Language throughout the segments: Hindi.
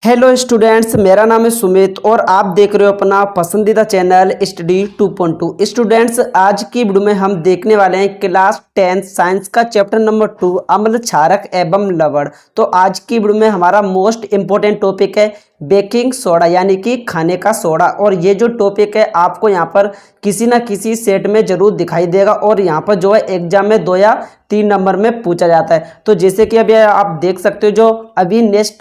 हेलो स्टूडेंट्स, मेरा नाम है सुमित और आप देख रहे हो अपना पसंदीदा चैनल स्टडी 2.2। स्टूडेंट्स, आज की वीडियो में हम देखने वाले हैं क्लास 10 साइंस का चैप्टर नंबर 2 अम्ल क्षारक एवं लवण। तो आज की वीडियो में हमारा मोस्ट इम्पोर्टेंट टॉपिक है बेकिंग सोडा यानी कि खाने का सोडा। और ये जो टॉपिक है आपको यहाँ पर किसी ना किसी सेट में जरूर दिखाई देगा और यहाँ पर जो है एग्जाम में 2 या 3 नंबर में पूछा जाता है। तो जैसे कि अभी आप देख सकते हो, जो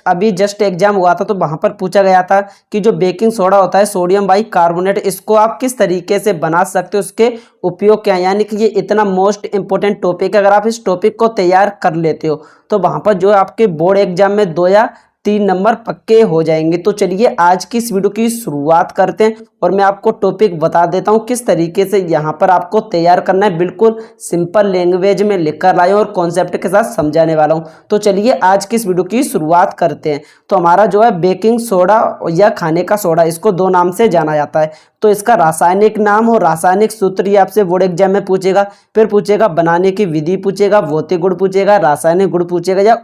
अभी जस्ट एग्जाम हुआ था तो वहां पर पूछा गया था कि जो बेकिंग सोडा होता है सोडियम बाई कार्बोनेट, इसको आप किस तरीके से बना सकते हो, उसके उपयोग क्या है। यानी कि ये इतना मोस्ट इंपोर्टेंट टॉपिक है, अगर आप इस टॉपिक को तैयार कर लेते हो तो वहां पर जो है आपके बोर्ड एग्जाम में 2 या 3 नंबर पक्के हो जाएंगे। तो चलिए आज की इस वीडियो की शुरुआत करते हैं और मैं आपको टॉपिक बता देता हूं किस तरीके से यहाँ पर आपको तैयार करना है। बिल्कुल सिंपल लैंग्वेज में लिखकर लाए और कॉन्सेप्ट के साथ समझाने वाला हूं। तो चलिए आज की इस वीडियो की शुरुआत करते हैं। तो हमारा जो है बेकिंग सोडा या खाने का सोडा, इसको 2 नाम से जाना जाता है। तो इसका रासायनिक नाम और रासायनिक सूत्र ये आपसे बोर्ड एग्जाम में पूछेगा। फिर पूछेगा बनाने की विधि पूछेगा, भौतिक गुण पूछेगा, रासायनिक गुण पूछेगा या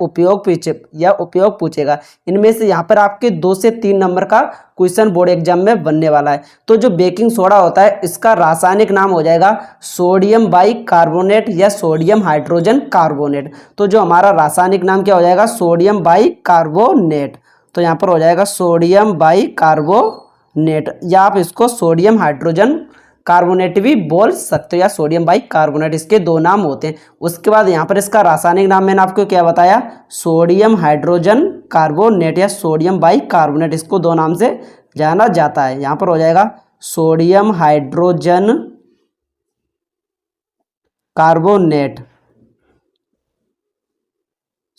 उपयोग पूछेगा। इनमें से यहाँ पर आपके 2 से 3 नंबर का क्वेश्चन बोर्ड एग्जाम में बनने वाला है। तो जो बेकिंग सोडा होता है इसका रासायनिक नाम हो जाएगा सोडियम बाई कार्बोनेट या सोडियम हाइड्रोजन कार्बोनेट। तो जो हमारा रासायनिक नाम क्या हो जाएगा, सोडियम बाई कार्बोनेट। तो यहाँ पर हो जाएगा सोडियम बाई कार्बोनेट या आप इसको सोडियम हाइड्रोजन कार्बोनेट भी बोल सकते हो या सोडियम बाई कार्बोनेट, इसके 2 नाम होते हैं। उसके बाद यहाँ पर इसका रासायनिक नाम मैंने आपको क्या बताया, सोडियम हाइड्रोजन कार्बोनेट या सोडियम बाई कार्बोनेट, इसको 2 नाम से जाना जाता है। यहाँ पर हो जाएगा sodium hydrogen carbonate,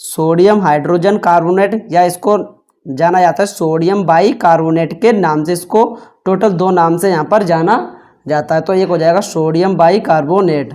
sodium hydrogen carbonate या इसको जाना जाता है सोडियम बाई कार्बोनेट के नाम से। इसको टोटल 2 नाम से यहाँ पर जाना जाता है। तो एक हो जाएगा सोडियम बाई कार्बोनेट।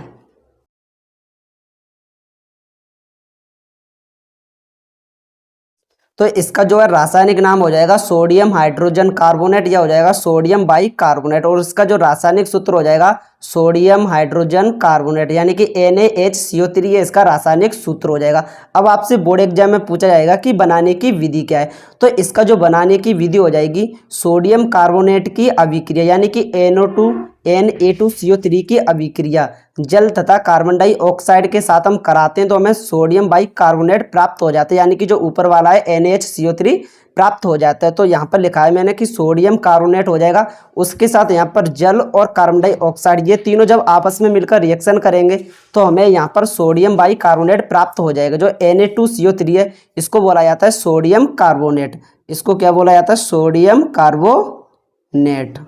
तो इसका जो है रासायनिक नाम हो जाएगा सोडियम हाइड्रोजन कार्बोनेट या हो जाएगा सोडियम बाई कार्बोनेट। और इसका जो रासायनिक सूत्र हो जाएगा सोडियम हाइड्रोजन कार्बोनेट यानी कि NaHCO3, ये इसका रासायनिक सूत्र हो जाएगा। अब आपसे बोर्ड एग्जाम में पूछा जाएगा कि बनाने की विधि क्या है। तो इसका जो बनाने की विधि हो जाएगी सोडियम कार्बोनेट की अभिक्रिया यानी कि NO2 Na2CO3 की अभिक्रिया जल तथा कार्बन डाइऑक्साइड के साथ हम कराते हैं तो हमें सोडियम बाई कार्बोनेट प्राप्त हो जाता है, यानी कि जो ऊपर वाला है NaHCO3 प्राप्त हो जाता है। तो यहाँ पर लिखा है मैंने कि सोडियम कार्बोनेट हो जाएगा, उसके साथ यहाँ पर जल और कार्बन डाइऑक्साइड, ये तीनों जब आपस में मिलकर रिएक्शन करेंगे तो हमें यहाँ पर सोडियम बाई कार्बोनेट प्राप्त हो जाएगा। जो Na2CO3 है इसको बोला जाता है सोडियम कार्बोनेट। इसको क्या बोला जाता है, सोडियम कार्बोनेट।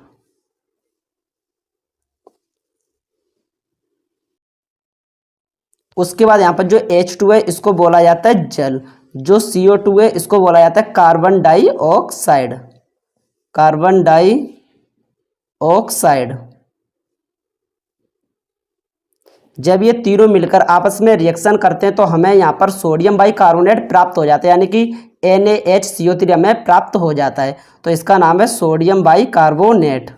उसके बाद यहाँ पर जो H2 है इसको बोला जाता है जल। जो CO2 है इसको बोला जाता है कार्बन डाइऑक्साइड, कार्बन डाइऑक्साइड। जब ये तीनों मिलकर आपस में रिएक्शन करते हैं तो हमें यहाँ पर सोडियम बाई कार्बोनेट प्राप्त हो जाता है, यानी कि NaHCO3 हमें प्राप्त हो जाता है। तो इसका नाम है सोडियम बाई कार्बोनेट।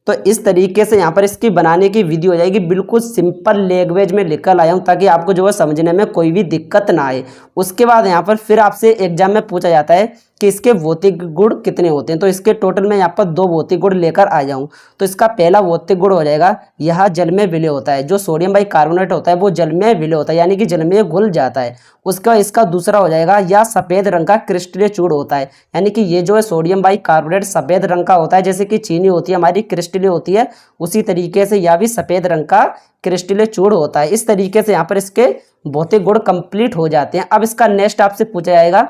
तो इस तरीके से यहाँ पर इसकी बनाने की विधि हो जाएगी। बिल्कुल सिंपल लैंग्वेज में लिखकर लाया हूँ ताकि आपको जो है समझने में कोई भी दिक्कत ना आए। उसके बाद यहाँ पर फिर आपसे एग्जाम में पूछा जाता है कि इसके भौतिक गुण कितने होते हैं। तो इसके टोटल में यहाँ पर 2 भौतिक गुण लेकर आ जाऊँ। तो इसका पहला भौतिक गुण हो जाएगा, यह जल में विलय होता है। जो सोडियम बाई कार्बोनेट होता है वो जल में विलय होता है, यानी कि जल में घुल जाता है। उसका इसका दूसरा हो जाएगा, यह सफ़ेद रंग का क्रिस्टलीय चूर्ण होता है, यानी कि ये जो है सोडियम बाई कार्बोनेट सफ़ेद रंग का होता है। जैसे कि चीनी होती है हमारी क्रिस्टलीय होती है, उसी तरीके से यह भी सफ़ेद रंग का क्रिस्टलीय चूर्ण होता है। इस तरीके से यहाँ पर इसके भौतिक गुण कंप्लीट हो जाते हैं। अब इसका नेक्स्ट आपसे पूछा जाएगा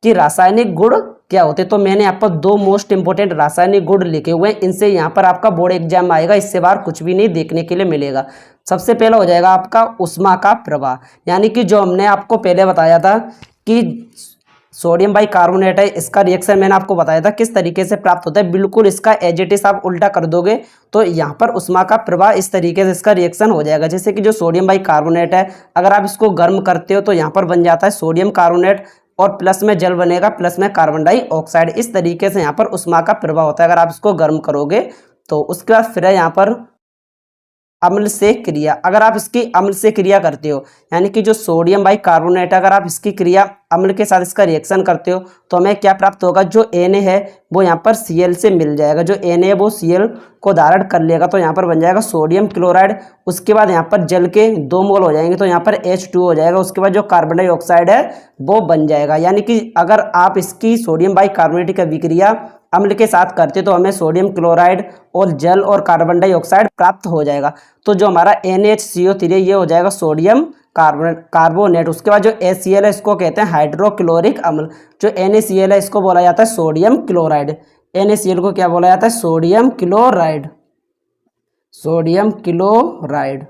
कि रासायनिक गुण क्या होते हैं। तो मैंने यहाँ पर 2 मोस्ट इंपोर्टेंट रासायनिक गुण लिखे हुए हैं, इनसे यहाँ पर आपका बोर्ड एग्जाम आएगा, इससे बाहर कुछ भी नहीं देखने के लिए मिलेगा। सबसे पहला हो जाएगा आपका उष्मा का प्रवाह, यानी कि जो हमने आपको पहले बताया था कि सोडियम बाई कार्बोनेट है, इसका रिएक्शन मैंने आपको बताया था किस तरीके से प्राप्त होता है। बिल्कुल इसका एज इट इज आप उल्टा कर दोगे तो यहाँ पर उष्मा का प्रवाह इस तरीके से इसका रिएक्शन हो जाएगा। जैसे कि जो सोडियम बाई कार्बोनेट है, अगर आप इसको गर्म करते हो तो यहाँ पर बन जाता है सोडियम कार्बोनेट और प्लस में जल बनेगा, प्लस में कार्बन डाइऑक्साइड। इस तरीके से यहाँ पर उष्मा का प्रवाह होता है अगर आप इसको गर्म करोगे तो। उसके बाद फिर यहाँ पर अम्ल से क्रिया। अगर आप इसकी अम्ल से क्रिया करते हो यानी कि जो सोडियम बाइकार्बोनेट, अगर आप इसकी क्रिया अम्ल के साथ इसका रिएक्शन करते हो तो हमें क्या प्राप्त होगा, जो Na है वो यहाँ पर Cl से मिल जाएगा, जो Na है वो Cl को धारण कर लेगा, तो यहाँ पर बन जाएगा सोडियम क्लोराइड। उसके बाद यहाँ पर जल के 2 मोल हो जाएंगे तो यहाँ पर H2 हो जाएगा। उसके बाद जो कार्बन डाइऑक्साइड है वो बन जाएगा। यानी कि अगर आप इसकी सोडियम बाइकार्बोनेट की विक्रिया अम्ल के साथ करते तो हमें सोडियम क्लोराइड और जल और कार्बन डाइऑक्साइड प्राप्त हो जाएगा। तो जो हमारा NaHCO3 है ये हो जाएगा सोडियम कार्बोनेट। उसके बाद जो HCl है इसको कहते हैं हाइड्रोक्लोरिक अम्ल। जो NaCl है इसको बोला जाता है सोडियम क्लोराइड। NaCl को क्या बोला जाता है, सोडियम क्लोराइड, सोडियम क्लोराइड।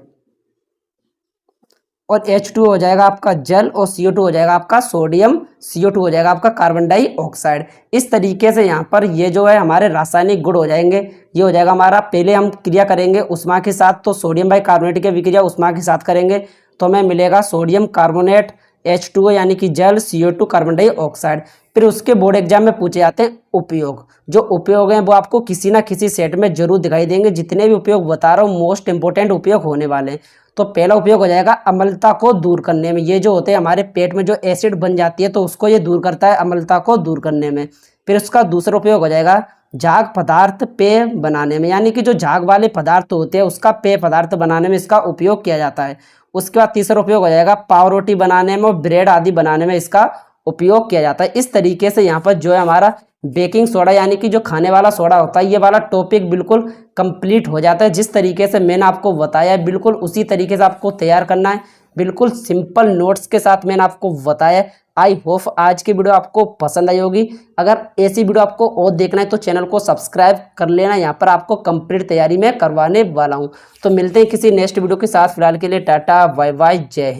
और H2 हो जाएगा आपका जल और CO2 हो जाएगा आपका सोडियम, CO2 हो जाएगा आपका कार्बन डाइऑक्साइड। इस तरीके से यहाँ पर ये जो है हमारे रासायनिक गुण हो जाएंगे। ये हो जाएगा हमारा, पहले हम क्रिया करेंगे उष्मा के साथ, तो सोडियम बाइकार्बोनेट की विक्रिया उष्मा के साथ करेंगे तो हमें मिलेगा सोडियम कार्बोनेट H2O यानी कि जल, CO2 कार्बन डाइऑक्साइड। फिर उसके बोर्ड एग्जाम में पूछे जाते हैं उपयोग। जो उपयोग हैं वो आपको किसी ना किसी सेट में जरूर दिखाई देंगे। जितने भी उपयोग बता रहा हूँ मोस्ट इंपोर्टेंट उपयोग होने वाले हैं। तो पहला उपयोग हो जाएगा अम्लता को दूर करने में। ये जो होते हैं हमारे पेट में जो एसिड बन जाती है तो उसको ये दूर करता है अम्लता को दूर करने में। फिर उसका दूसरा उपयोग हो जाएगा झाग पदार्थ पेय बनाने में, यानी कि जो झाग वाले पदार्थ होते हैं उसका पेय पदार्थ बनाने में इसका उपयोग किया जाता है। उसके बाद तीसरा उपयोग हो जाएगा पाव रोटी बनाने में और ब्रेड आदि बनाने में इसका उपयोग किया जाता है। इस तरीके से यहाँ पर जो है हमारा बेकिंग सोडा यानी कि जो खाने वाला सोडा होता है ये वाला टॉपिक बिल्कुल कंप्लीट हो जाता है। जिस तरीके से मैंने आपको बताया है बिल्कुल उसी तरीके से आपको तैयार करना है, बिल्कुल सिंपल नोट्स के साथ मैंने आपको बताया। आई होप आज की वीडियो आपको पसंद आई होगी। अगर ऐसी वीडियो आपको और देखना है तो चैनल को सब्सक्राइब कर लेना, यहाँ पर आपको कंप्लीट तैयारी में करवाने वाला हूँ। तो मिलते हैं किसी नेक्स्ट वीडियो के साथ, फिलहाल के लिए टाटा बाय बाय, जय हिंद।